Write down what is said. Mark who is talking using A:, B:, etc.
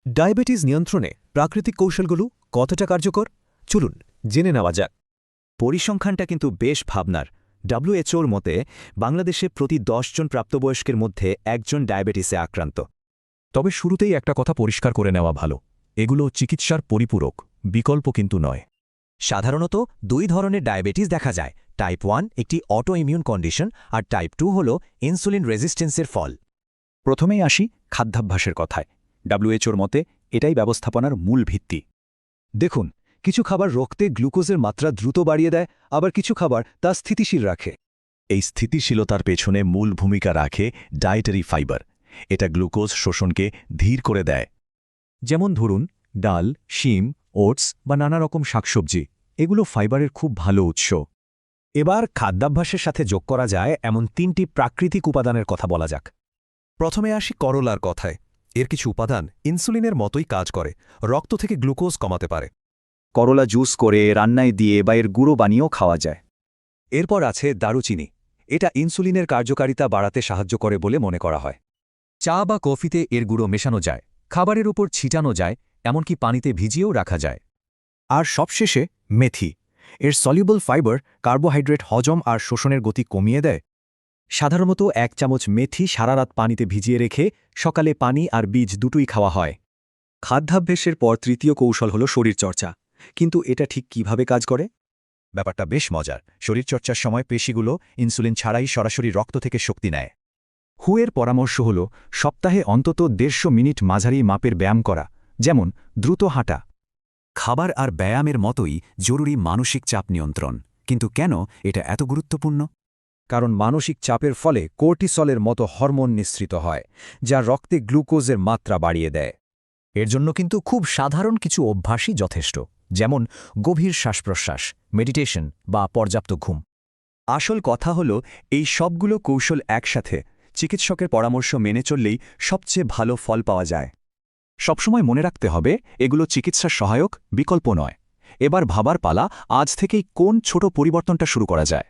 A: Diabetes নিয়ন্ত্রণে প্রাকৃতিক কৌশলগুলো কতটা কার্যকর চলুন জেনে নেওয়া যাক।
B: পরিসংখ্যানটা কিন্তু বেশ ভাবনার। ডব্লিউএইচওর মতে বাংলাদেশে প্রতি ১০ জন প্রাপ্তবয়স্কের মধ্যে একজন ডায়াবেটিসে আক্রান্ত।
C: তবে শুরুতেই একটা কথা পরিষ্কার করে নেওয়া ভালো, এগুলো চিকিৎসার পরিপূরক, বিকল্প কিন্তু নয়।
B: সাধারণত দুই ধরনের ডায়াবেটিস দেখা যায়। টাইপ 1 একটি অটো ইমিউন কন্ডিশন, আর টাইপ 2 হল ইনসুলিন রেজিস্ট্যান্সের ফল।
D: প্রথমেই আসি খাদ্যাভ্যাসের কথায়। ডব্লিউএইচওর মতে এটাই ব্যবস্থাপনার মূল ভিত্তি। দেখুন, কিছু খাবার রক্তে গ্লুকোজের মাত্রা দ্রুত বাড়িয়ে দেয়, আবার কিছু খাবার তা স্থিতিশীল রাখে।
C: এই স্থিতিশীলতার পেছনে মূল ভূমিকা রাখে ডায়েটারি ফাইবার। এটা গ্লুকোজ শোষণকে ধীর করে দেয়। যেমন ধরুন ডাল, শিম, ওটস বা নানা রকম শাকসবজি, এগুলো ফাইবারের খুব ভালো উৎস।
D: এবার খাদ্যাভ্যাসের সাথে যোগ করা যায় এমন ৩টি প্রাকৃতিক উপাদানের কথা বলা যাক।
A: প্রথমে আসি করলার কথায়। এর কিছু উপাদান ইনসুলিনের মতোই কাজ করে, রক্ত থেকে গ্লুকোজ কমাতে পারে।
D: করলা জুস করে রান্নায় দিয়ে বা এর গুঁড়ো বানিয়েও খাওয়া যায়।
C: এরপর আছে দারুচিনি। এটা ইনসুলিনের কার্যকারিতা বাড়াতে সাহায্য করে বলে মনে করা হয়। চা বা কফিতে এর গুঁড়ো মেশানো যায়, খাবারের উপর ছিটানো যায়, এমনকি পানিতে ভিজিয়েও রাখা যায়।
D: আর সবশেষে মেথি। এর সলিউবল ফাইবার কার্বোহাইড্রেট হজম আর শোষণের গতি কমিয়ে দেয়। সাধারণত ১ চামচ মেথি সারা রাত পানিতে ভিজিয়ে রেখে সকালে পানি আর বীজ দুটোই খাওয়া হয়। খাদ্যাভ্যাসের পর তৃতীয় কৌশল হল শরীরচর্চা। কিন্তু এটা ঠিক কিভাবে কাজ করে?
C: ব্যাপারটা বেশ মজার। শরীরচর্চার সময় পেশিগুলো ইনসুলিন ছাড়াই সরাসরি রক্ত থেকে শক্তি নেয়।
D: হুয়ের পরামর্শ হল সপ্তাহে অন্তত ১৫০ মিনিট মাঝারি মাপের ব্যায়াম করা, যেমন দ্রুত হাঁটা।
B: খাবার আর ব্যায়ামের মতোই জরুরি মানসিক চাপ নিয়ন্ত্রণ। কিন্তু কেন এটা এত গুরুত্বপূর্ণ?
D: কারণ মানসিক চাপের ফলে কোর্টিসলের মতো হরমোন নিঃসৃত হয়, যা রক্তে গ্লুকোজের মাত্রা বাড়িয়ে দেয়।
B: এর জন্য কিন্তু খুব সাধারণ কিছু অভ্যাসই যথেষ্ট, যেমন গভীর শ্বাসপ্রশ্বাস, মেডিটেশন বা পর্যাপ্ত ঘুম।
C: আসল কথা হল এই সবগুলো কৌশল একসাথে চিকিৎসকের পরামর্শ মেনে চললেই সবচেয়ে ভালো ফল পাওয়া যায়। সবসময় মনে রাখতে হবে, এগুলো চিকিৎসার সহায়ক, বিকল্প নয়। এবার ভাবার পালা, আজ থেকেই কোন ছোট পরিবর্তনটা শুরু করা যায়।